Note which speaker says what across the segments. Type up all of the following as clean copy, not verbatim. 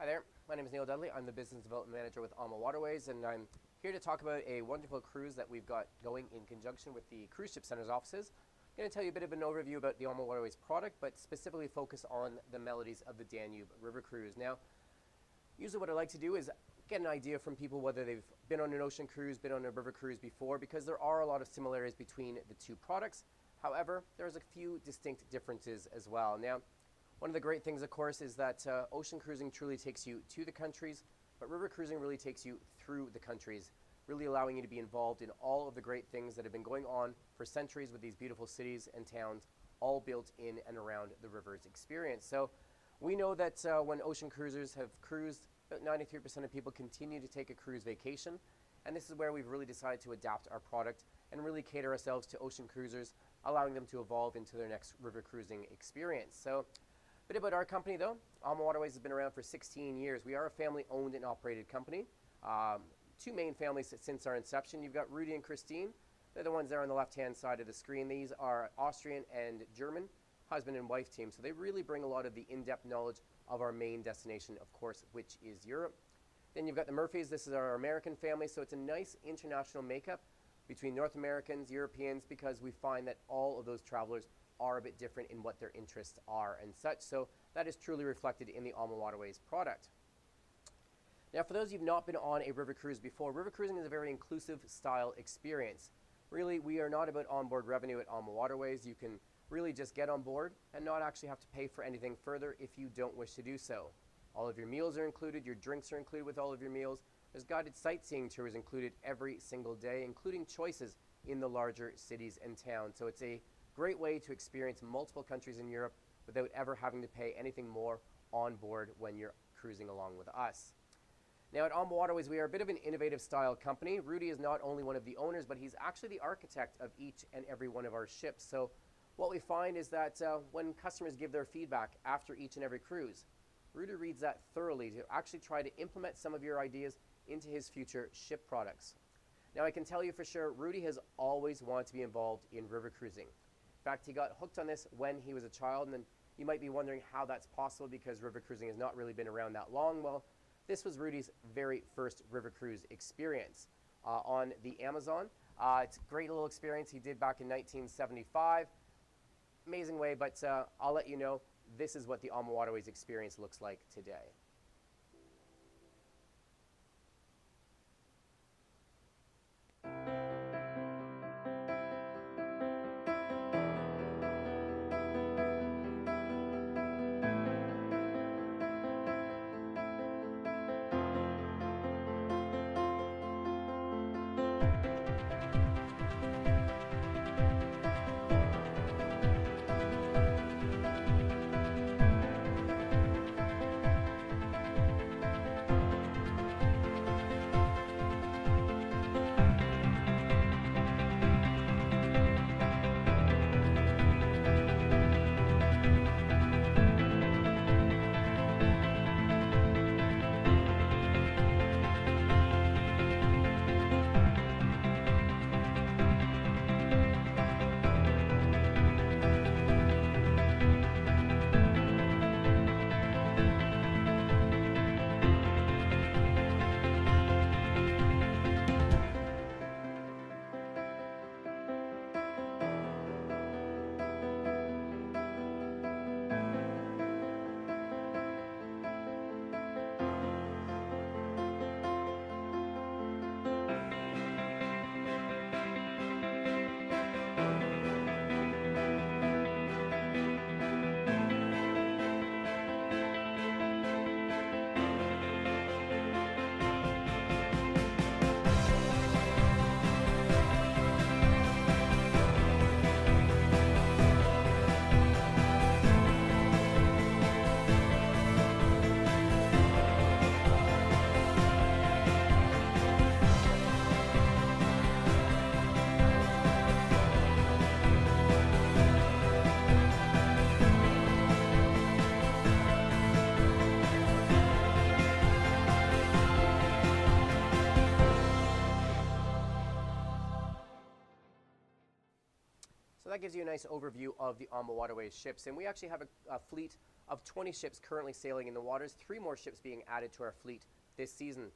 Speaker 1: Hi there, my name is Neil Dudley. I'm the Business Development Manager with AmaViola, and I'm here to talk about a wonderful cruise that we've got going in conjunction with the Cruise Ship Center's offices. I'm going to tell you a bit of an overview about the AmaViola product, but specifically focus on the melodies of the Danube River Cruise. Now, usually what I like to do is get an idea from people whether they've been on an ocean cruise, been on a river cruise before, because there are a lot of similarities between the two products. However, there's a few distinct differences as well. Now, one of the great things, of course, is that ocean cruising truly takes you to the countries, but river cruising really takes you through the countries, really allowing you to be involved in all of the great things that have been going on for centuries with these beautiful cities and towns, all built in and around the river's experience. So we know that when ocean cruisers have cruised, about 93% of people continue to take a cruise vacation, and this is where we've really decided to adapt our product and really cater ourselves to ocean cruisers, allowing them to evolve into their next river cruising experience. So, a bit about our company though. AmaViola has been around for 16 years. We are a family-owned and operated company. Two main families since our inception. You've got Rudy and Christine. They're the ones there on the left-hand side of the screen. These are Austrian and German husband and wife team. So they really bring a lot of the in-depth knowledge of our main destination, of course, which is Europe. Then you've got the Murphys. This is our American family. So it's a nice international makeup between North Americans, Europeans, because we find that all of those travelers are a bit different in what their interests are and such. So that is truly reflected in the AmaViola product. Now, for those of you who've not been on a river cruise before, river cruising is a very inclusive style experience. Really, we are not about onboard revenue at AmaViola. You can really just get on board and not actually have to pay for anything further if you don't wish to do so. All of your meals are included, your drinks are included with all of your meals. There's guided sightseeing tours included every single day, including choices in the larger cities and towns. So it's a great way to experience multiple countries in Europe without ever having to pay anything more on board when you're cruising along with us. Now at AmaViola, we are a bit of an innovative style company. Rudy is not only one of the owners, but he's actually the architect of each and every one of our ships. So what we find is that when customers give their feedback after each and every cruise, Rudy reads that thoroughly to actually try to implement some of your ideas into his future ship products. Now I can tell you for sure, Rudy has always wanted to be involved in river cruising. In fact, he got hooked on this when he was a child, and then you might be wondering how that's possible because river cruising has not really been around that long. Well, this was Rudy's very first river cruise experience on the Amazon. It's a great little experience he did back in 1975. Amazing way, but I'll let you know, this is what the AmaViola experience looks like today. So that gives you a nice overview of the AmaViola ships. And we actually have a fleet of 20 ships currently sailing in the waters, 3 more ships being added to our fleet this season.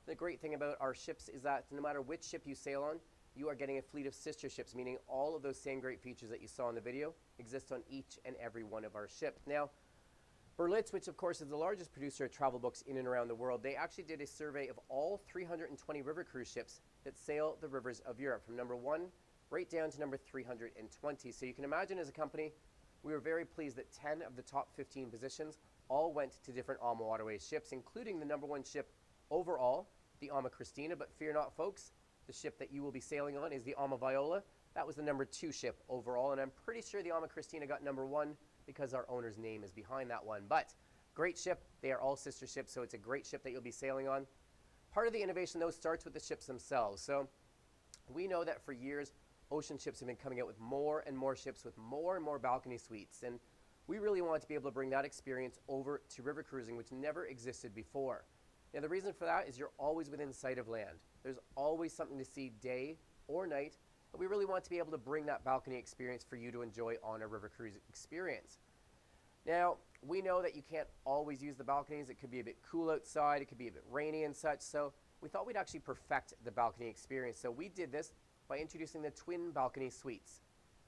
Speaker 1: The great thing about our ships is that no matter which ship you sail on, you are getting a fleet of sister ships, meaning all of those same great features that you saw in the video exist on each and every one of our ships. Now, Berlitz, which of course is the largest producer of travel books in and around the world, they actually did a survey of all 320 river cruise ships that sail the rivers of Europe, from number 1 right down to number 320. So you can imagine, as a company, we were very pleased that 10 of the top 15 positions all went to different AMA Waterways ships, including the number 1 ship overall, the AMA Christina. But fear not, folks, the ship that you will be sailing on is the AmaViola. That was the number 2 ship overall, and I'm pretty sure the AMA Christina got number 1 because our owner's name is behind that one. But great ship. They are all sister ships, so it's a great ship that you'll be sailing on. Part of the innovation, though, starts with the ships themselves. So we know that for years, ocean ships have been coming out with more and more ships with more and more balcony suites, and we really want to be able to bring that experience over to river cruising, which never existed before. Now, the reason for that is you're always within sight of land. There's always something to see day or night, but we really want to be able to bring that balcony experience for you to enjoy on a river cruise experience. Now, we know that you can't always use the balconies. It could be a bit cool outside, it could be a bit rainy and such, so we thought we'd actually perfect the balcony experience. So we did this by introducing the twin balcony suites.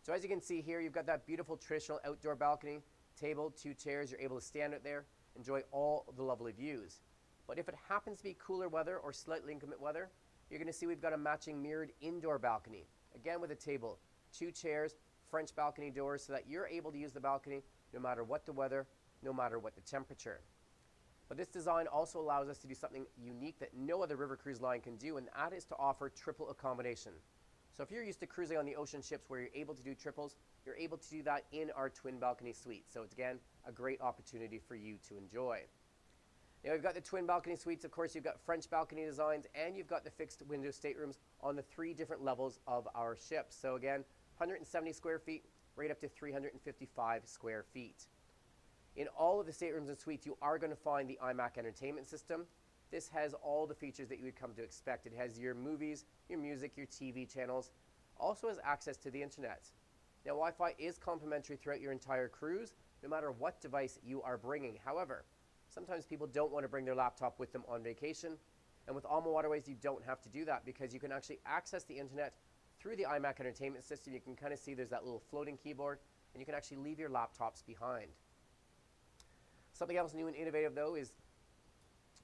Speaker 1: So as you can see here, you've got that beautiful traditional outdoor balcony, table, 2 chairs. You're able to stand out there, enjoy all of the lovely views. But if it happens to be cooler weather or slightly inclement weather, you're going to see we've got a matching mirrored indoor balcony. Again, with a table, 2 chairs, French balcony doors, so that you're able to use the balcony no matter what the weather, no matter what the temperature. But this design also allows us to do something unique that no other river cruise line can do, and that is to offer triple accommodation. So if you're used to cruising on the ocean ships where you're able to do triples, you're able to do that in our twin balcony suite. So it's, again, a great opportunity for you to enjoy. Now, we've got the twin balcony suites. Of course, you've got French balcony designs, and you've got the fixed window staterooms on the 3 different levels of our ships. So again, 170 square feet, right up to 355 square feet. In all of the staterooms and suites, you are going to find the iMac entertainment system. This has all the features that you would come to expect. It has your movies, your music, your TV channels. Also has access to the internet. Now, Wi-Fi is complimentary throughout your entire cruise, no matter what device you are bringing. However, sometimes people don't want to bring their laptop with them on vacation. And with AMA Waterways, you don't have to do that, because you can actually access the internet through the iMac entertainment system. You can kind of see there's that little floating keyboard, and you can actually leave your laptops behind. Something else new and innovative, though, is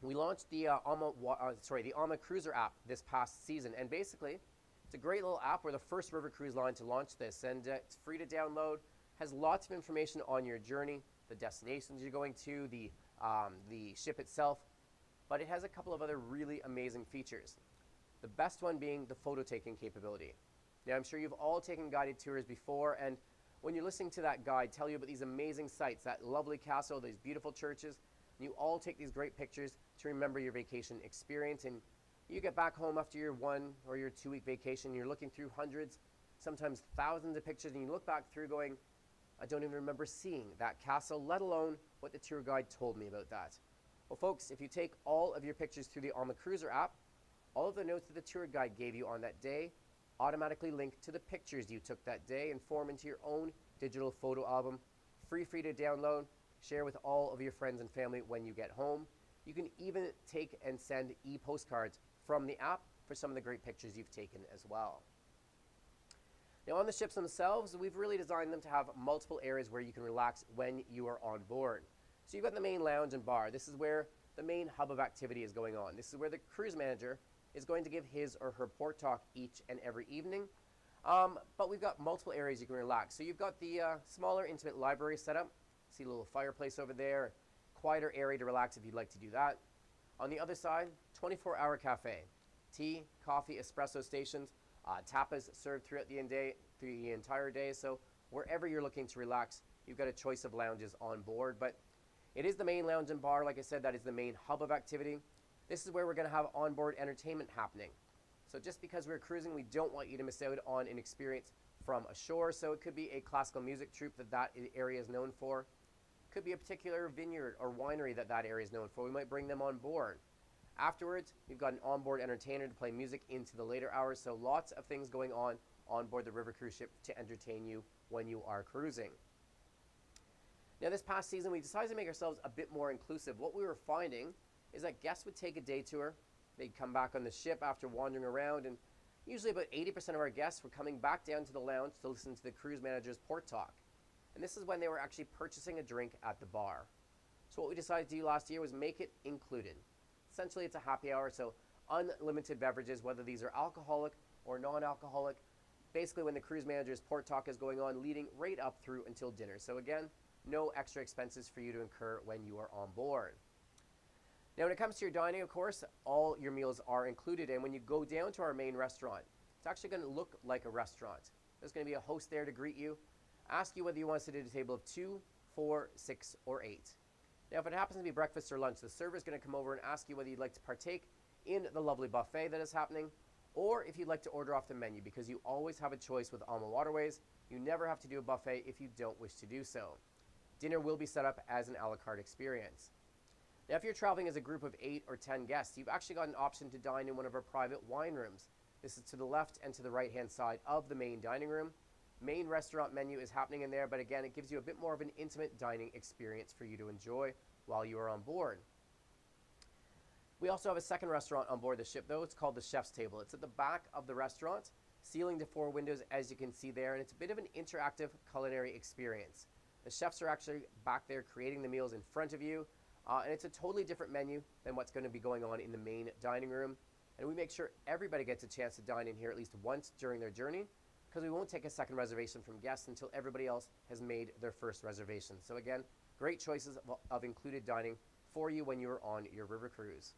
Speaker 1: we launched the AMA Cruiser app this past season. And basically, it's a great little app. We're the first river cruise line to launch this, and it's free to download. Has lots of information on your journey, the destinations you're going to, the ship itself, but it has a couple of other really amazing features. The best one being the photo taking capability. Now, I'm sure you've all taken guided tours before, and when you're listening to that guide tell you about these amazing sights, that lovely castle, these beautiful churches, and you all take these great pictures to remember your vacation experience, and you get back home after your 1 or your 2 week vacation, you're looking through hundreds, sometimes thousands of pictures, and you look back through going, I don't even remember seeing that castle, let alone what the tour guide told me about that. Well, folks, if you take all of your pictures through the AMA Cruiser app, all of the notes that the tour guide gave you on that day automatically link to the pictures you took that day and form into your own digital photo album, free to download, share with all of your friends and family when you get home. You can even take and send e-postcards from the app for some of the great pictures you've taken as well. Now, on the ships themselves, we've really designed them to have multiple areas where you can relax when you are on board. So you've got the main lounge and bar. This is where the main hub of activity is going on. This is where the cruise manager is going to give his or her port talk each and every evening. But we've got multiple areas you can relax. So you've got the smaller, intimate library setup. See a little fireplace over there, quieter area to relax if you'd like to do that. On the other side, 24-hour cafe. Tea, coffee, espresso stations, tapas served throughout the entire day. So wherever you're looking to relax, you've got a choice of lounges on board. But it is the main lounge and bar. Like I said, that is the main hub of activity. This is where we're going to have onboard entertainment happening. So just because we're cruising, we don't want you to miss out on an experience from ashore. So it could be a classical music troupe that area is known for. Could be a particular vineyard or winery that area is known for. We might bring them on board. Afterwards, you've got an onboard entertainer to play music into the later hours. So lots of things going on board the river cruise ship to entertain you when you are cruising. Now this past season, we decided to make ourselves a bit more inclusive. What we were finding is that guests would take a day tour, they'd come back on the ship after wandering around, and usually about 80% of our guests were coming back down to the lounge to listen to the cruise manager's port talk. And this is when they were actually purchasing a drink at the bar. So what we decided to do last year was make it included. Essentially, it's a happy hour, so unlimited beverages, whether these are alcoholic or non-alcoholic, basically when the cruise manager's port talk is going on, leading right up through until dinner. So again, no extra expenses for you to incur when you are on board. Now when it comes to your dining, of course, all your meals are included, and when you go down to our main restaurant, it's actually going to look like a restaurant. There's going to be a host there to greet you, ask you whether you want to sit at a table of 2, 4, 6, or 8. Now if it happens to be breakfast or lunch, the server is going to come over and ask you whether you'd like to partake in the lovely buffet that is happening, or if you'd like to order off the menu, because you always have a choice with Alma Waterways. You never have to do a buffet if you don't wish to do so. Dinner will be set up as an a la carte experience. Now if you're traveling as a group of 8 or 10 guests, you've actually got an option to dine in one of our private wine rooms. This is to the left and to the right hand side of the main dining room. Main restaurant menu is happening in there, but again, it gives you a bit more of an intimate dining experience for you to enjoy while you are on board. We also have a second restaurant on board the ship though. It's called the Chef's Table. It's at the back of the restaurant, ceiling to 4 windows as you can see there, and it's a bit of an interactive culinary experience. The chefs are actually back there creating the meals in front of you, and it's a totally different menu than what's going to be going on in the main dining room. And we make sure everybody gets a chance to dine in here at least once during their journey, because we won't take a second reservation from guests until everybody else has made their first reservation. So again, great choices of included dining for you when you are on your river cruise.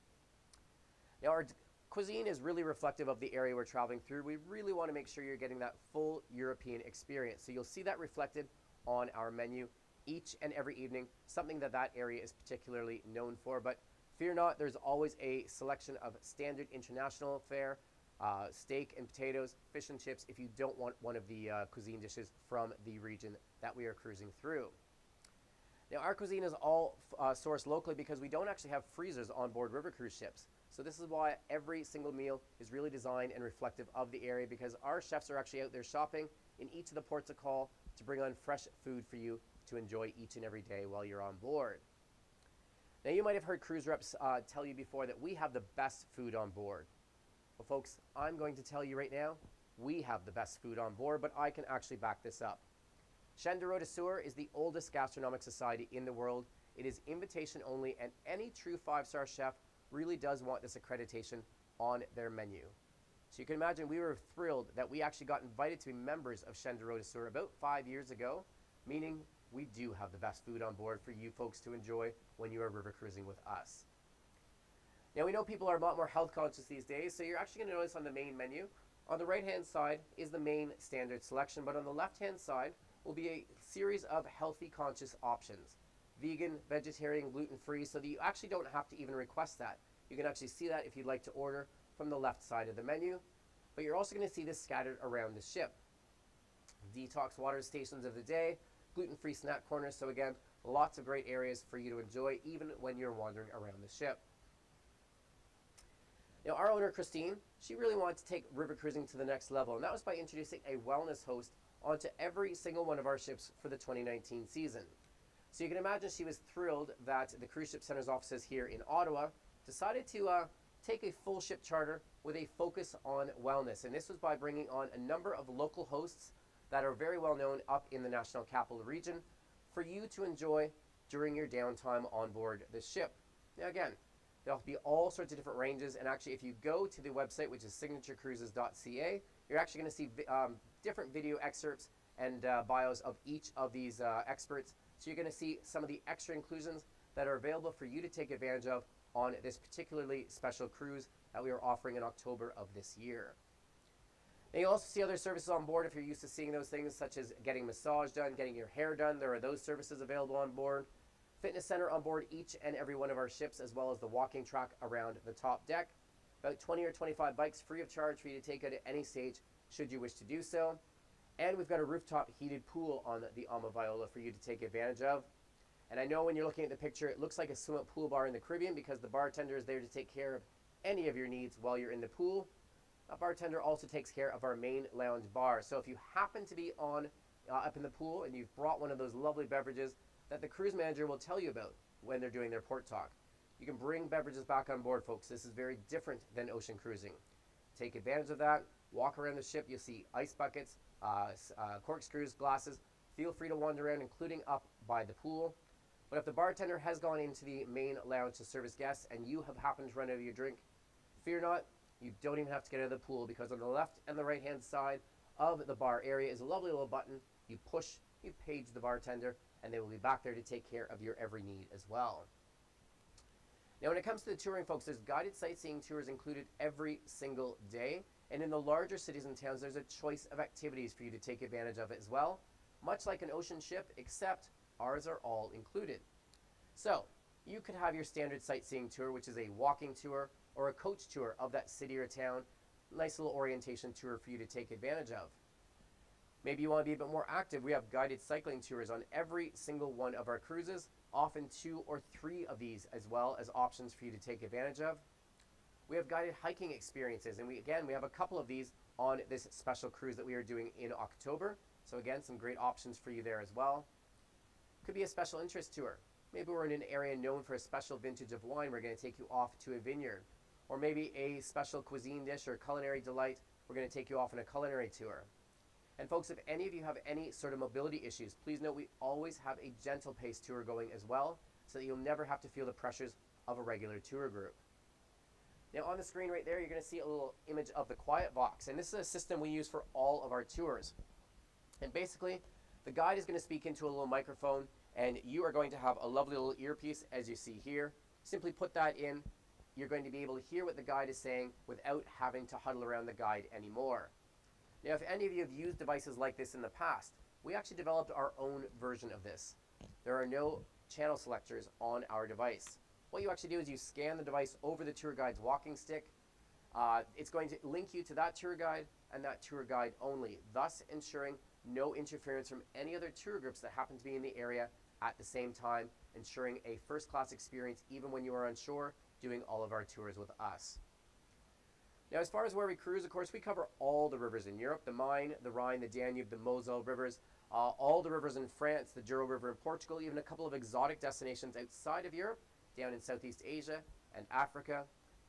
Speaker 1: Now our cuisine is really reflective of the area we're traveling through. We really want to make sure you're getting that full European experience. So you'll see that reflected on our menu each and every evening, something that that area is particularly known for. But fear not, there's always a selection of standard international fare, steak and potatoes, fish and chips, if you don't want one of the cuisine dishes from the region that we are cruising through. Now our cuisine is all sourced locally because we don't actually have freezers on board river cruise ships. So this is why every single meal is really designed and reflective of the area, because our chefs are actually out there shopping in each of the ports of call to bring on fresh food for you to enjoy each and every day while you're on board. Now you might have heard cruise reps tell you before that we have the best food on board. Well folks, I'm going to tell you right now, we have the best food on board, but I can actually back this up. Chaîne de Rôdisseurs is the oldest gastronomic society in the world. It is invitation only, and any true 5-star chef really does want this accreditation on their menu. So you can imagine we were thrilled that we actually got invited to be members of Chaîne de Rôdisseurs about 5 years ago, meaning we do have the best food on board for you folks to enjoy when you are river cruising with us. Now we know people are a lot more health conscious these days, so you're actually going to notice on the main menu, on the right hand side is the main standard selection, but on the left hand side will be a series of healthy conscious options. Vegan, vegetarian, gluten-free, so that you actually don't have to even request that. You can actually see that if you'd like to order from the left side of the menu, but you're also going to see this scattered around the ship. Detox water stations of the day, gluten-free snack corners, so again, lots of great areas for you to enjoy even when you're wandering around the ship. Now our owner, Christine, she really wanted to take river cruising to the next level, and that was by introducing a wellness host onto every single one of our ships for the 2019 season. So you can imagine she was thrilled that the Cruise Ship Center's offices here in Ottawa decided to take a full ship charter with a focus on wellness. And this was by bringing on a number of local hosts that are very well known up in the National Capital Region for you to enjoy during your downtime on board the ship. Now again, there'll be all sorts of different ranges, and actually if you go to the website, which is signaturecruises.ca, you're actually going to see different video excerpts and bios of each of these experts. So you're going to see some of the extra inclusions that are available for you to take advantage of on this particularly special cruise that we are offering in October of this year. And you'll also see other services on board if you're used to seeing those things, such as getting massage done, getting your hair done. There are those services available on board. Fitness center on board each and every one of our ships, as well as the walking track around the top deck. About 20 or 25 bikes free of charge for you to take out at any stage should you wish to do so. And we've got a rooftop heated pool on the AmaViola for you to take advantage of. And I know when you're looking at the picture, it looks like a swimming pool bar in the Caribbean because the bartender is there to take care of any of your needs while you're in the pool. A bartender also takes care of our main lounge bar. So if you happen to be up in the pool and you've brought one of those lovely beverages, that the cruise manager will tell you about when they're doing their port talk. You can bring beverages back on board, folks. This is very different than ocean cruising. Take advantage of that. Walk around the ship. You'll see ice buckets, corkscrews, glasses. Feel free to wander around, including up by the pool. But if the bartender has gone into the main lounge to service guests and you have happened to run out of your drink, fear not. You don't even have to get out of the pool, because on the left and the right hand side of the bar area is a lovely little button. You push, you page the bartender, and they will be back there to take care of your every need as well. Now, when it comes to the touring, folks, there's guided sightseeing tours included every single day. And in the larger cities and towns, there's a choice of activities for you to take advantage of as well. Much like an ocean ship, except ours are all included. So, you could have your standard sightseeing tour, which is a walking tour or a coach tour of that city or town. Nice little orientation tour for you to take advantage of. Maybe you want to be a bit more active. We have guided cycling tours on every single one of our cruises, often 2 or 3 of these as well as options for you to take advantage of. We have guided hiking experiences, and we have a couple of these on this special cruise that we are doing in October. So again, some great options for you there as well. Could be a special interest tour. Maybe we're in an area known for a special vintage of wine. We're going to take you off to a vineyard. Or maybe a special cuisine dish or culinary delight. We're going to take you off on a culinary tour. And folks, if any of you have any sort of mobility issues, please note we always have a gentle pace tour going as well, so that you'll never have to feel the pressures of a regular tour group. Now on the screen right there, you're going to see a little image of the Quiet Box, and this is a system we use for all of our tours. And basically, the guide is going to speak into a little microphone, and you are going to have a lovely little earpiece, as you see here. Simply put that in. You're going to be able to hear what the guide is saying without having to huddle around the guide anymore. Now, if any of you have used devices like this in the past, we actually developed our own version of this. There are no channel selectors on our device. What you actually do is you scan the device over the tour guide's walking stick. It's going to link you to that tour guide and that tour guide only, thus ensuring no interference from any other tour groups that happen to be in the area at the same time, ensuring a first-class experience even when you are on shore doing all of our tours with us. Now, as far as where we cruise, of course, we cover all the rivers in Europe: the Main, the Rhine, the Danube, the Moselle rivers, all the rivers in France, the Douro River in Portugal, even a couple of exotic destinations outside of Europe, down in Southeast Asia and Africa.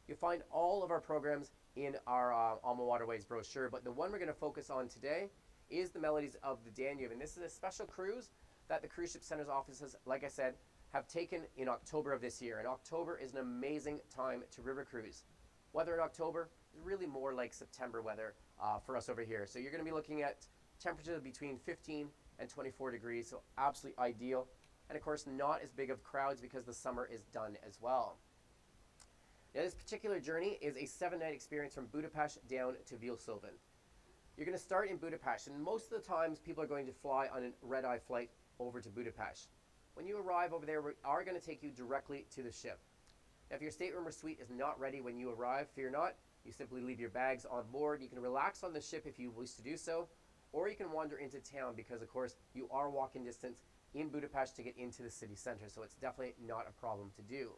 Speaker 1: You'll find all of our programs in our Alma Waterways brochure, but the one we're going to focus on today is the Melodies of the Danube, and this is a special cruise that the Cruise Ship Center's offices, like I said, have taken in October of this year. And October is an amazing time to river cruise. Weather in October is really more like September weather for us over here. So you're going to be looking at temperatures between 15 and 24 degrees, so absolutely ideal. And of course, not as big of crowds because the summer is done as well. Now, this particular journey is a 7-night experience from Budapest down to Vilshofen. You're going to start in Budapest, and most of the times people are going to fly on a red-eye flight over to Budapest. When you arrive over there, we are going to take you directly to the ship. Now, if your stateroom or suite is not ready when you arrive, fear not. You simply leave your bags on board. You can relax on the ship if you wish to do so, or you can wander into town because, of course, you are walking distance in Budapest to get into the city center, so it's definitely not a problem to do.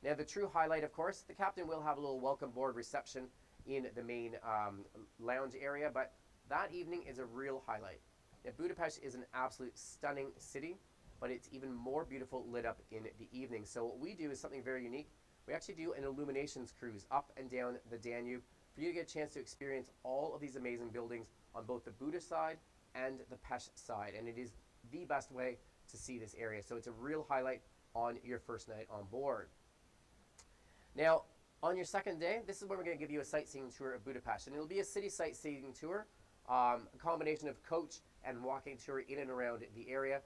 Speaker 1: Now, the true highlight, of course, the captain will have a little welcome board reception in the main lounge area, but that evening is a real highlight. Now, Budapest is an absolute stunning city, but it's even more beautiful lit up in the evening. So what we do is something very unique. We actually do an illuminations cruise up and down the Danube for you to get a chance to experience all of these amazing buildings on both the Buda side and the Pest side, and it is the best way to see this area. So it's a real highlight on your first night on board. Now, on your second day, this is where we're going to give you a sightseeing tour of Budapest, and it'll be a city sightseeing tour, a combination of coach and walking tour in and around the area.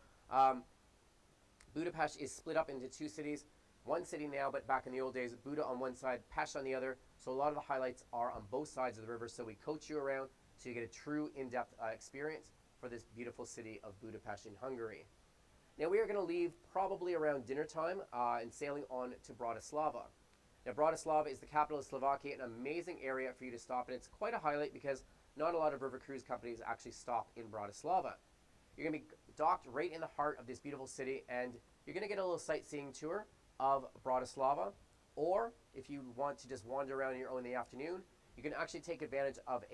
Speaker 1: Budapest is split up into 2 cities. One city now, but back in the old days, Buda on one side, Pest on the other. So a lot of the highlights are on both sides of the river, so we coach you around so you get a true in-depth experience for this beautiful city of Budapest in Hungary. Now, we are going to leave probably around dinner time and sailing on to Bratislava. Now, Bratislava is the capital of Slovakia, an amazing area for you to stop, and it's quite a highlight because not a lot of river cruise companies actually stop in Bratislava. You're going to be docked right in the heart of this beautiful city, and you're going to get a little sightseeing tour of Bratislava, or if you want to just wander around on your own in the afternoon, you can actually take advantage of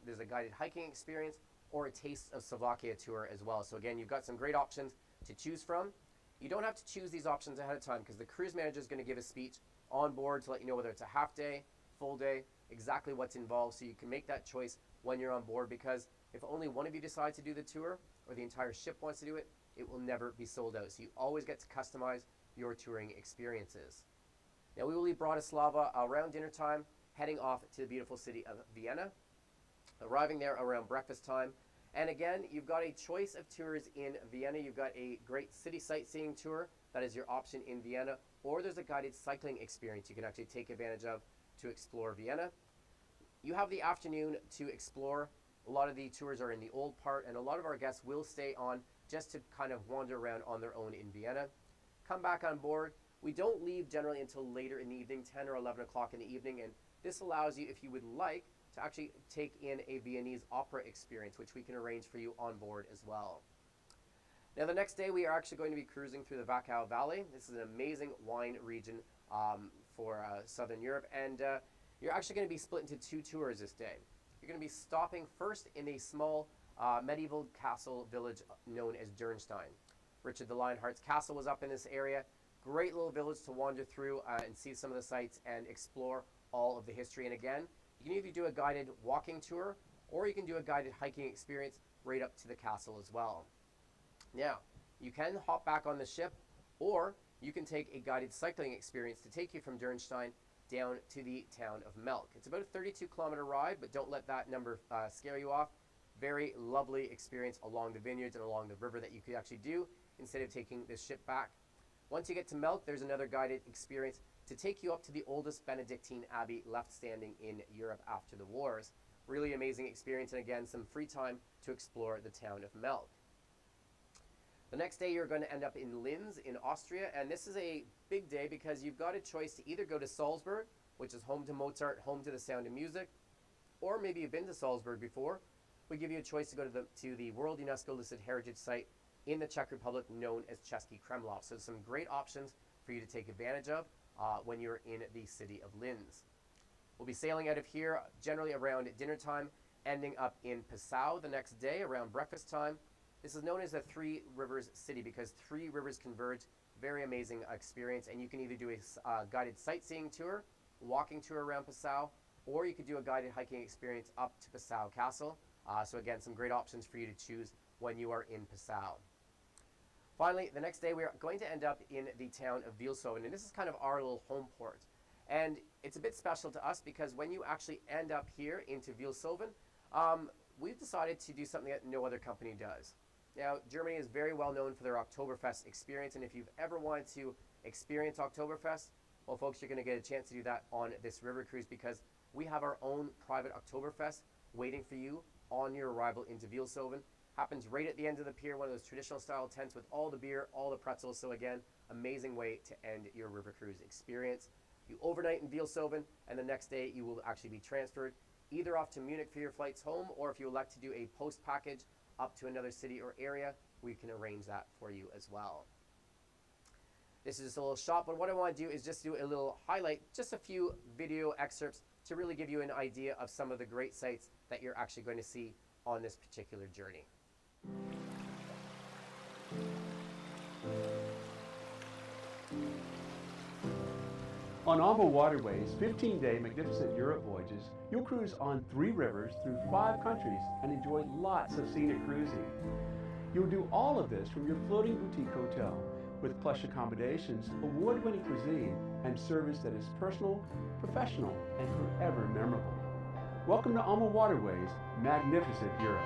Speaker 1: there's a guided hiking experience or a Taste of Slovakia tour as well. So again, you've got some great options to choose from. You don't have to choose these options ahead of time because the cruise manager is going to give a speech on board to let you know whether it's a half day, full day, exactly what's involved, so you can make that choice when you're on board, because if only one of you decides to do the tour or the entire ship wants to do it, it will never be sold out. So you always get to customize your touring experiences. Now we will leave Bratislava around dinner time, heading off to the beautiful city of Vienna, arriving there around breakfast time. And again, you've got a choice of tours in Vienna. You've got a great city sightseeing tour. That is your option in Vienna. Or there's a guided cycling experience you can actually take advantage of to explore Vienna. You have the afternoon to explore. A lot of the tours are in the old part, and a lot of our guests will stay on just to kind of wander around on their own in Vienna. Come back on board. We don't leave generally until later in the evening, 10 or 11 o'clock in the evening, and this allows you, if you would like, to actually take in a Viennese opera experience, which we can arrange for you on board as well. Now the next day we are actually going to be cruising through the Strudengau Valley. This is an amazing wine region for Southern Europe, and you're actually going to be split into two tours this day. You're going to be stopping first in a small medieval castle village known as Dürnstein. Richard the Lionheart's castle was up in this area. Great little village to wander through and see some of the sights and explore all of the history. And again, you can either do a guided walking tour or you can do a guided hiking experience right up to the castle as well. Now, you can hop back on the ship, or you can take a guided cycling experience to take you from Dürnstein down to the town of Melk. It's about a 32-kilometer ride, but don't let that number scare you off. Very lovely experience along the vineyards and along the river that you could actually do instead of taking the ship back. Once you get to Melk, there's another guided experience to take you up to the oldest Benedictine abbey left standing in Europe after the wars. Really amazing experience, and again, some free time to explore the town of Melk. The next day you're going to end up in Linz in Austria, and this is a big day because you've got a choice to either go to Salzburg, which is home to Mozart, home to the Sound of Music, or maybe you've been to Salzburg before. We give you a choice to go to the World UNESCO Listed Heritage Site in the Czech Republic known as Český Krumlov. So some great options for you to take advantage of when you're in the city of Linz. We'll be sailing out of here generally around dinner time, ending up in Passau the next day around breakfast time. This is known as the Three Rivers City because three rivers converge. Very amazing experience, and you can either do a guided sightseeing tour, walking tour around Passau, or you could do a guided hiking experience up to Passau Castle. So again, some great options for you to choose when you are in Passau. Finally, the next day we are going to end up in the town of Wielsoven, and this is kind of our little home port. And it's a bit special to us because when you actually end up here into Wielsoven, we've decided to do something that no other company does. Now, Germany is very well known for their Oktoberfest experience, and if you've ever wanted to experience Oktoberfest, well, folks, you're going to get a chance to do that on this river cruise because we have our own private Oktoberfest waiting for you on your arrival into Wielsoven. Happens right at the end of the pier, one of those traditional style tents with all the beer, all the pretzels. So again, amazing way to end your river cruise experience. You overnight in Wielsoven, and the next day you will actually be transferred either off to Munich for your flights home, or if you elect to do a post package up to another city or area, we can arrange that for you as well. This is just a little shot, but what I want to do is just do a little highlight, just a few video excerpts to really give you an idea of some of the great sights that you're actually going to see on this particular journey.
Speaker 2: On AMA Waterways 15-day magnificent Europe voyages, you'll cruise on 3 rivers through 5 countries and enjoy lots of scenic cruising. You'll do all of this from your floating boutique hotel with plush accommodations, award-winning cuisine, and service that is personal, professional, and forever memorable. Welcome to AMA Waterways Magnificent Europe.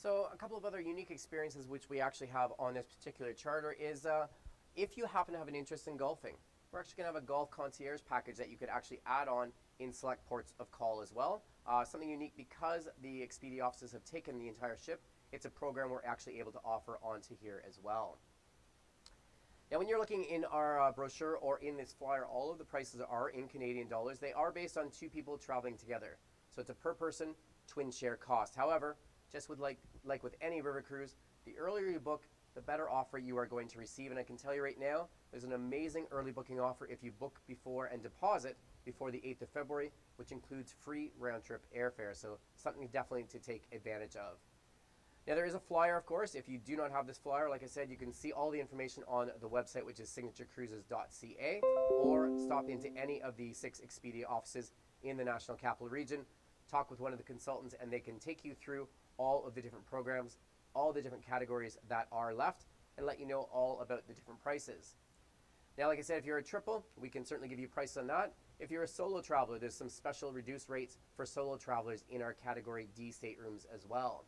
Speaker 1: So a couple of other unique experiences which we actually have on this particular charter is if you happen to have an interest in golfing, we're actually going to have a golf concierge package that you could actually add on in select ports of call as well. Something unique because the Expedia offices have taken the entire ship. It's a program we're actually able to offer onto here as well. Now, when you're looking in our brochure or in this flyer, all of the prices are in Canadian dollars. They are based on 2 people traveling together. So it's a per person twin share cost. However, just with like with any river cruise, the earlier you book, the better offer you are going to receive. And I can tell you right now, there's an amazing early booking offer if you book before and deposit before the 8th of February, which includes free round trip airfare. So something definitely to take advantage of. Now, there is a flyer, of course. If you do not have this flyer, like I said, you can see all the information on the website, which is signaturecruises.ca, or stop into any of the 6 Expedia offices in the National Capital Region, talk with one of the consultants, and they can take you through all of the different programs, all the different categories that are left, and let you know all about the different prices. Now, like I said, if you're a triple, we can certainly give you prices on that. If you're a solo traveler, there's some special reduced rates for solo travelers in our Category D staterooms as well.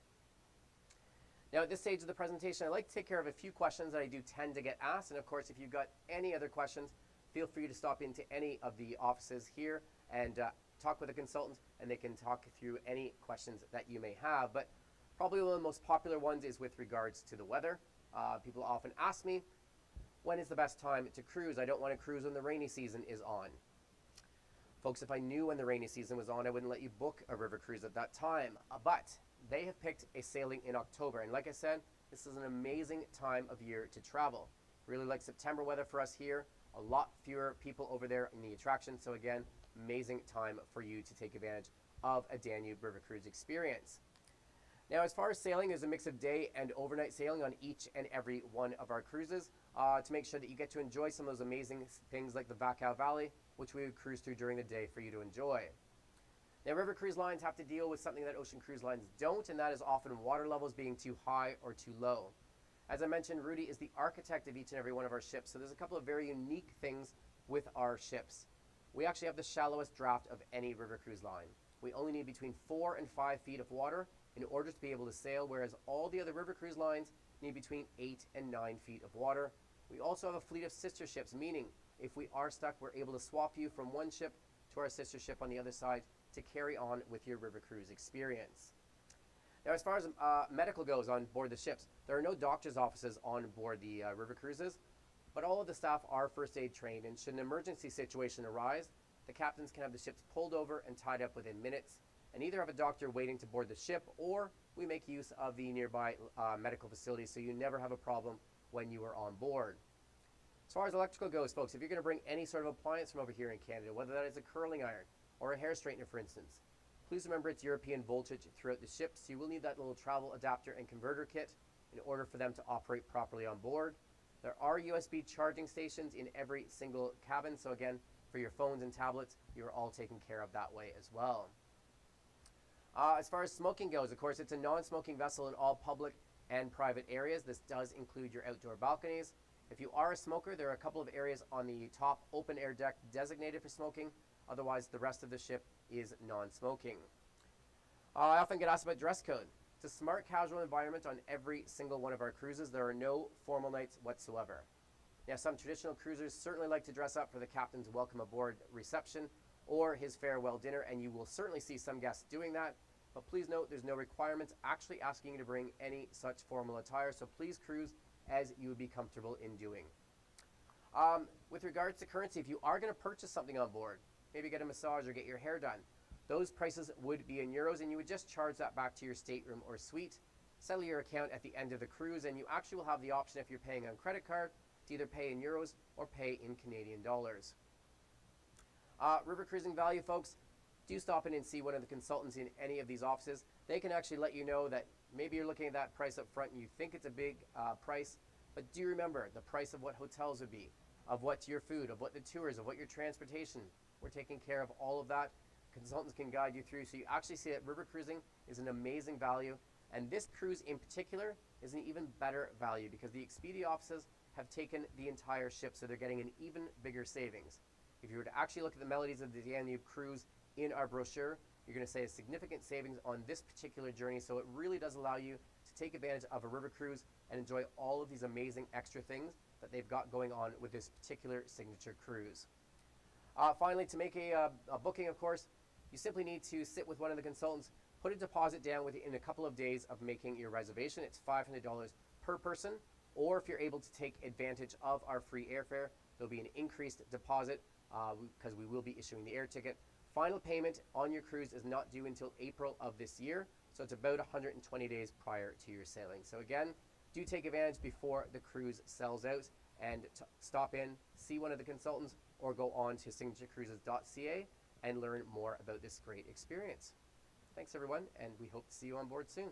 Speaker 1: Now, at this stage of the presentation, I'd like to take care of a few questions that I do tend to get asked. And of course, if you've got any other questions, feel free to stop into any of the offices here and talk with a consultant, and they can talk through any questions that you may have. But probably one of the most popular ones is with regards to the weather. People often ask me, when is the best time to cruise? I don't want to cruise when the rainy season is on. Folks, if I knew when the rainy season was on, I wouldn't let you book a river cruise at that time. But they have picked a sailing in October. And like I said, this is an amazing time of year to travel. Really like September weather for us here. A lot fewer people over there in the attraction. So again, amazing time for you to take advantage of a Danube River Cruise experience. Now, as far as sailing, there's a mix of day and overnight sailing on each and every one of our cruises to make sure that you get to enjoy some of those amazing things like the Strudengau Valley, which we would cruise through during the day for you to enjoy. Now, river cruise lines have to deal with something that ocean cruise lines don't, and that is often water levels being too high or too low. As I mentioned, Rudy is the architect of each and every one of our ships, so there's a couple of very unique things with our ships. We actually have the shallowest draft of any river cruise line. We only need between 4 and 5 feet of water in order to be able to sail, whereas all the other river cruise lines need between 8 and 9 feet of water. We also have a fleet of sister ships, meaning if we are stuck, we're able to swap you from one ship to our sister ship on the other side to carry on with your river cruise experience. Now, as far as medical goes on board the ships, there are no doctor's offices on board the river cruises, but all of the staff are first aid trained, and should an emergency situation arise, the captains can have the ships pulled over and tied up within minutes, and either have a doctor waiting to board the ship, or we make use of the nearby medical facilities so you never have a problem when you are on board. As far as electrical goes, folks, if you're going to bring any sort of appliance from over here in Canada, whether that is a curling iron or a hair straightener, for instance, please remember it's European voltage throughout the ship, so you will need that little travel adapter and converter kit in order for them to operate properly on board. There are USB charging stations in every single cabin, so again, for your phones and tablets, you're all taken care of that way as well. As far as smoking goes, of course, it's a non-smoking vessel in all public and private areas. This does include your outdoor balconies. If you are a smoker, there are a couple of areas on the top open air deck designated for smoking. Otherwise, the rest of the ship is non-smoking. I often get asked about dress code. It's a smart casual environment on every single one of our cruises. There are no formal nights whatsoever. Now, some traditional cruisers certainly like to dress up for the captain's welcome aboard reception or his farewell dinner, and you will certainly see some guests doing that. But please note, there's no requirements actually asking you to bring any such formal attire, so please cruise as you would be comfortable in doing. With regards to currency, if you are going to purchase something on board, maybe get a massage or get your hair done, those prices would be in euros, and you would just charge that back to your stateroom or suite, settle your account at the end of the cruise, and you actually will have the option, if you're paying on credit card, to either pay in euros or pay in Canadian dollars. River cruising value, folks, do stop in and see one of the consultants in any of these offices. They can actually let you know that maybe you're looking at that price up front and you think it's a big price, but do remember the price of what hotels would be, of what your food, of what the tours, of what your transportation. We're taking care of all of that. Consultants can guide you through, so you actually see that river cruising is an amazing value, and this cruise in particular is an even better value because the Expedia offices have taken the entire ship, so they're getting an even bigger savings. If you were to actually look at the melodies of the Danube cruise in our brochure, you're going to see a significant savings on this particular journey, so it really does allow you to to take advantage of a river cruise and enjoy all of these amazing extra things that they've got going on with this particular signature cruise. Finally, to make a booking, of course, you simply need to sit with one of the consultants, put a deposit down within a couple of days of making your reservation. It's $500 per person, or if you're able to take advantage of our free airfare, there'll be an increased deposit because we will be issuing the air ticket. Final payment on your cruise is not due until April of this year, so it's about 120 days prior to your sailing. So again, do take advantage before the cruise sells out, and stop in, see one of the consultants, or go on to signaturecruises.ca and learn more about this great experience. Thanks everyone, and we hope to see you on board soon.